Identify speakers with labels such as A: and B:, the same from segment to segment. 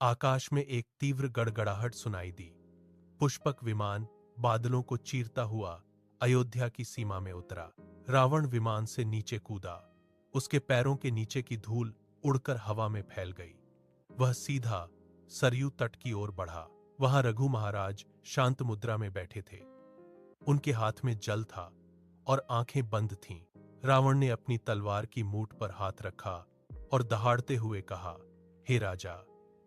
A: आकाश में एक तीव्र गड़गड़ाहट सुनाई दी। पुष्पक विमान बादलों को चीरता हुआ अयोध्या की सीमा में उतरा। रावण विमान से नीचे कूदा। उसके पैरों के नीचे की धूल उड़कर हवा में फैल गई। वह सीधा सरयू तट की ओर बढ़ा। वहां रघु महाराज शांत मुद्रा में बैठे थे। उनके हाथ में जल था और आंखें बंद थीं। रावण ने अपनी तलवार की मूठ पर हाथ रखा और दहाड़ते हुए कहा, हे राजा,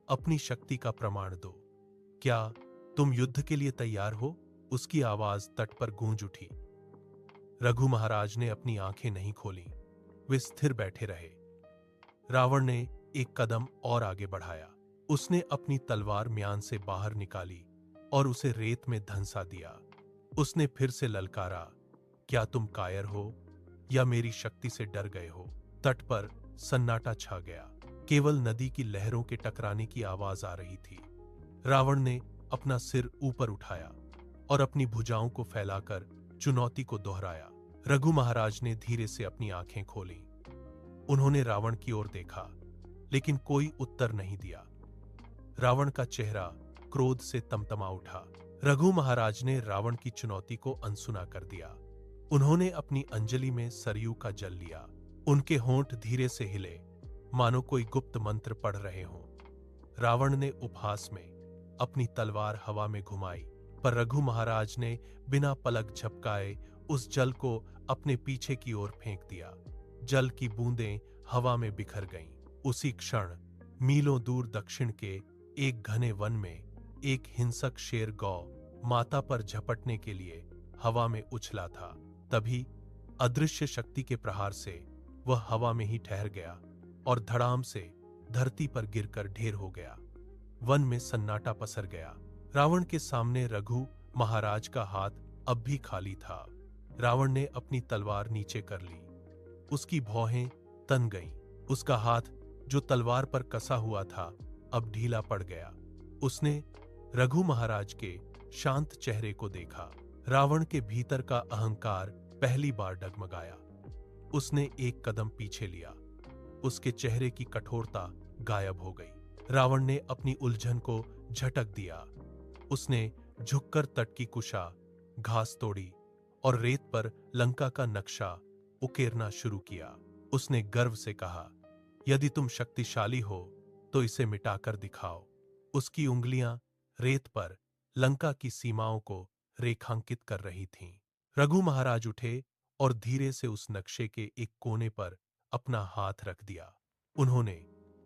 A: अपनी शक्ति का प्रमाण दो। क्या तुम युद्ध के लिए तैयार हो? उसकी आवाज तट पर गूंज उठी। रघु महाराज ने अपनी आंखें नहीं खोलीं। वे स्थिर बैठे रहे। रावण ने एक कदम और आगे बढ़ाया। उसने अपनी तलवार म्यान से बाहर निकाली और उसे रेत में धंसा दिया। उसने फिर से ललकारा, क्या तुम कायर हो या मेरी शक्ति से डर गए हो? तट पर सन्नाटा छा गया। केवल नदी की लहरों के टकराने की आवाज आ रही थी। रावण ने अपना सिर ऊपर उठाया और अपनी भुजाओं को फैलाकर चुनौती को दोहराया। रघु महाराज ने धीरे से अपनी आंखें खोलीं। उन्होंने रावण की ओर देखा, लेकिन कोई उत्तर नहीं दिया। रावण का चेहरा क्रोध से तमतमा उठा। रघु महाराज ने रावण की चुनौती को अनसुना कर दिया। उन्होंने अपनी अंजलि में सरयू का जल लिया। उनके होंठ धीरे से हिले, मानो कोई गुप्त मंत्र पढ़ रहे हों। रावण ने उपहास में अपनी तलवार हवा में घुमाई, पर रघु महाराज ने बिना पलक झपकाए उस जल को अपने पीछे की ओर फेंक दिया। जल की बूंदें हवा में बिखर गईं। उसी क्षण मीलों दूर दक्षिण के एक घने वन में एक हिंसक शेर गौ माता पर झपटने के लिए हवा में उछला था। तभी अदृश्य शक्ति के प्रहार से वह हवा में ही ठहर गया और धड़ाम से धरती पर गिरकर ढेर हो गया। वन में सन्नाटा पसर गया। रावण के सामने रघु महाराज का हाथ अब भी खाली था। रावण ने अपनी तलवार नीचे कर ली। उसकी भौहें तन गईं। उसका हाथ जो तलवार पर कसा हुआ था अब ढीला पड़ गया। उसने रघु महाराज के शांत चेहरे को देखा। रावण के भीतर का अहंकार पहली बार डगमगाया। उसने एक कदम पीछे लिया। उसके चेहरे की कठोरता गायब हो गई। रावण ने अपनी उलझन को झटक दिया। उसने झुककर तट की कुशा, घास तोड़ी और रेत पर लंका का नक्शा उकेरना शुरू किया। उसने गर्व से कहा, यदि तुम शक्तिशाली हो तो इसे मिटाकर दिखाओ। उसकी उंगलियां रेत पर लंका की सीमाओं को रेखांकित कर रही थीं। रघु महाराज उठे और धीरे से उस नक्शे के एक कोने पर अपना हाथ रख दिया। उन्होंने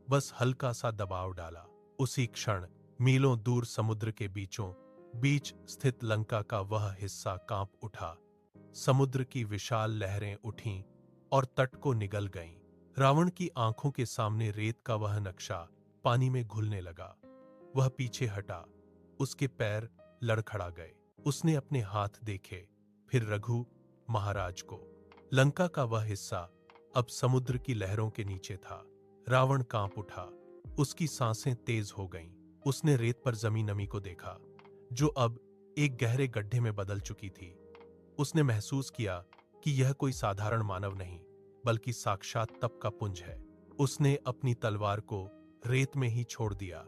A: बस हल्का सा दबाव डाला। उसी क्षण मीलों दूर समुद्र के बीचों बीच स्थित लंका का वह हिस्सा कांप उठा। समुद्र की विशाल लहरें उठीं और तट को निगल गईं। रावण की आंखों के सामने रेत का वह नक्शा पानी में घुलने लगा। वह पीछे हटा। उसके पैर लड़खड़ा गए। उसने अपने हाथ देखे, फिर रघु महाराज को। लंका का वह हिस्सा अब समुद्र की लहरों के नीचे था। रावण कांप उठा। उसकी सांसें तेज हो गईं। उसने रेत पर जमी नमी को देखा, जो अब एक गहरे गड्ढे में बदल चुकी थी। उसने महसूस किया कि यह कोई साधारण मानव नहीं, बल्कि साक्षात तप का पुंज है। उसने अपनी तलवार को रेत में ही छोड़ दिया।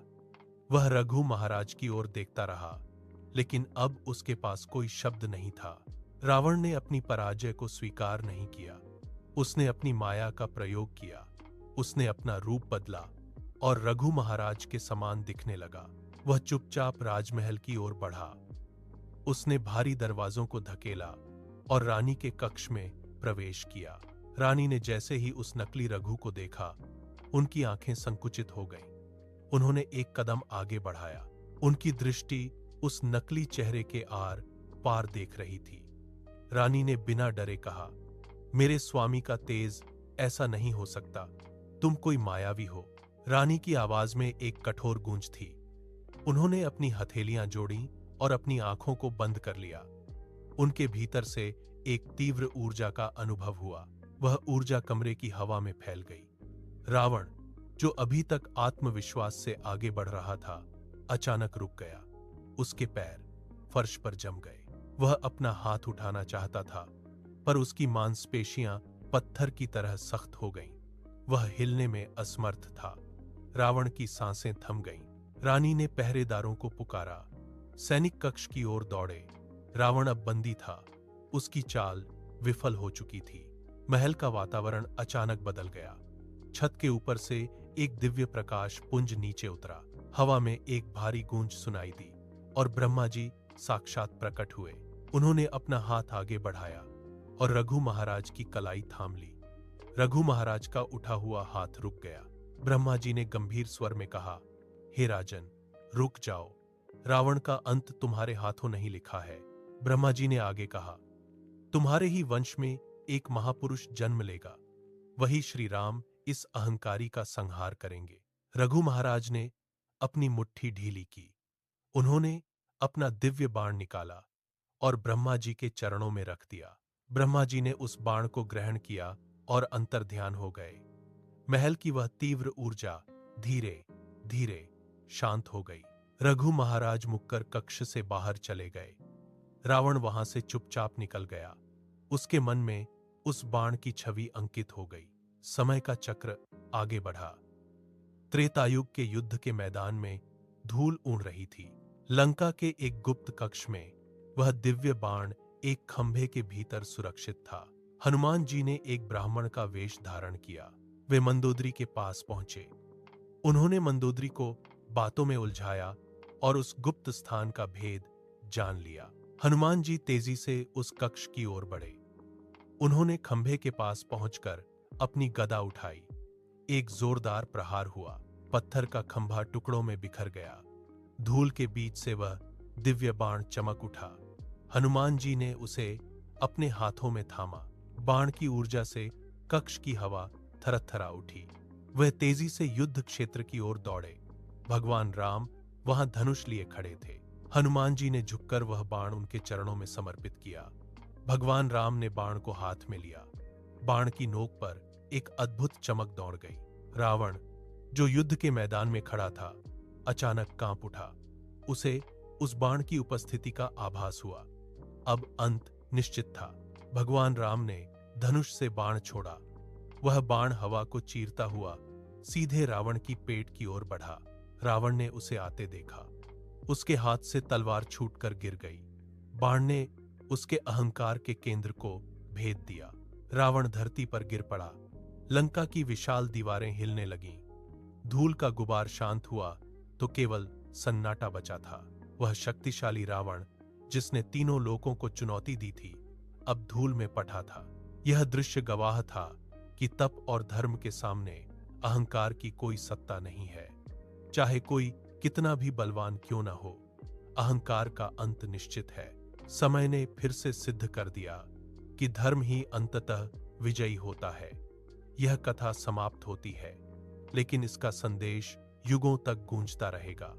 A: वह रघु महाराज की ओर देखता रहा, लेकिन अब उसके पास कोई शब्द नहीं था। रावण ने अपनी पराजय को स्वीकार नहीं किया। उसने अपनी माया का प्रयोग किया। उसने अपना रूप बदला और रघु महाराज के समान दिखने लगा। वह चुपचाप राजमहल की ओर बढ़ा। उसने भारी दरवाजों को धकेला और रानी के कक्ष में प्रवेश किया। रानी ने जैसे ही उस नकली रघु को देखा, उनकी आंखें संकुचित हो गईं। उन्होंने एक कदम आगे बढ़ाया। उनकी दृष्टि उस नकली चेहरे के आर पार देख रही थी। रानी ने बिना डरे कहा, मेरे स्वामी का तेज ऐसा नहीं हो सकता। तुम कोई मायावी हो। रानी की आवाज में एक कठोर गूंज थी। उन्होंने अपनी हथेलियां जोड़ी और अपनी आंखों को बंद कर लिया। उनके भीतर से एक तीव्र ऊर्जा का अनुभव हुआ। वह ऊर्जा कमरे की हवा में फैल गई। रावण, जो अभी तक आत्मविश्वास से आगे बढ़ रहा था, अचानक रुक गया। उसके पैर फर्श पर जम गए। वह अपना हाथ उठाना चाहता था, पर उसकी मांसपेशियां पत्थर की तरह सख्त हो गईं। वह हिलने में असमर्थ था। रावण की सांसें थम गईं। रानी ने पहरेदारों को पुकारा। सैनिक कक्ष की ओर दौड़े। रावण अब बंदी था। उसकी चाल विफल हो चुकी थी। महल का वातावरण अचानक बदल गया। छत के ऊपर से एक दिव्य प्रकाश पुंज नीचे उतरा। हवा में एक भारी गूंज सुनाई दी और ब्रह्मा जी साक्षात प्रकट हुए। उन्होंने अपना हाथ आगे बढ़ाया और रघु महाराज की कलाई थाम ली। रघु महाराज का उठा हुआ हाथ रुक गया। ब्रह्मा जी ने गंभीर स्वर में कहा, हे राजन, रुक जाओ। रावण का अंत तुम्हारे हाथों नहीं लिखा है। ब्रह्मा जी ने आगे कहा, तुम्हारे ही वंश में एक महापुरुष जन्म लेगा। वही श्री राम इस अहंकारी का संहार करेंगे। रघु महाराज ने अपनी मुट्ठी ढीली की। उन्होंने अपना दिव्य बाण निकाला और ब्रह्मा जी के चरणों में रख दिया। ब्रह्मा जी ने उस बाण को ग्रहण किया और अंतर्ध्यान हो गए। महल की वह तीव्र ऊर्जा धीरे धीरे शांत हो गई। रघु महाराज मुक्कर कक्ष से बाहर चले गए। रावण वहां से चुपचाप निकल गया। उसके मन में उस बाण की छवि अंकित हो गई। समय का चक्र आगे बढ़ा। त्रेतायुग के युद्ध के मैदान में धूल उड़ रही थी। लंका के एक गुप्त कक्ष में वह दिव्य बाण एक खंभे के भीतर सुरक्षित था। हनुमान जी ने एक ब्राह्मण का वेश धारण किया। वे मंदोदरी के पास पहुंचे। उन्होंने मंदोदरी को बातों में उलझाया और उस गुप्त स्थान का भेद जान लिया। हनुमान जी तेजी से उस कक्ष की ओर बढ़े। उन्होंने खंभे के पास पहुंचकर अपनी गदा उठाई। एक जोरदार प्रहार हुआ। पत्थर का खंभा टुकड़ों में बिखर गया। धूल के बीच से वह दिव्य बाण चमक उठा। हनुमान जी ने उसे अपने हाथों में थामा। बाण की ऊर्जा से कक्ष की हवा थरथरा उठी। वह तेजी से युद्ध क्षेत्र की ओर दौड़े। भगवान राम वहां धनुष लिए खड़े थे। हनुमान जी ने झुककर वह बाण उनके चरणों में समर्पित किया। भगवान राम ने बाण को हाथ में लिया। बाण की नोक पर एक अद्भुत चमक दौड़ गई। रावण, जो युद्ध के मैदान में खड़ा था, अचानक कांप उठा। उसे उस बाण की उपस्थिति का आभास हुआ। अब अंत निश्चित था। भगवान राम ने धनुष से बाण छोड़ा। वह बाण हवा को चीरता हुआ सीधे रावण की पेट की ओर बढ़ा। रावण ने उसे आते देखा। उसके हाथ से तलवार छूटकर गिर गई। बाण ने उसके अहंकार के केंद्र को भेद दिया। रावण धरती पर गिर पड़ा। लंका की विशाल दीवारें हिलने लगीं। धूल का गुबार शांत हुआ तो केवल सन्नाटा बचा था। वह शक्तिशाली रावण, जिसने तीनों लोकों को चुनौती दी थी, अब धूल में पटा था। यह दृश्य गवाह था कि तप और धर्म के सामने अहंकार की कोई सत्ता नहीं है। चाहे कोई कितना भी बलवान क्यों न हो, अहंकार का अंत निश्चित है। समय ने फिर से सिद्ध कर दिया कि धर्म ही अंततः विजयी होता है। यह कथा समाप्त होती है, लेकिन इसका संदेश युगों तक गूंजता रहेगा।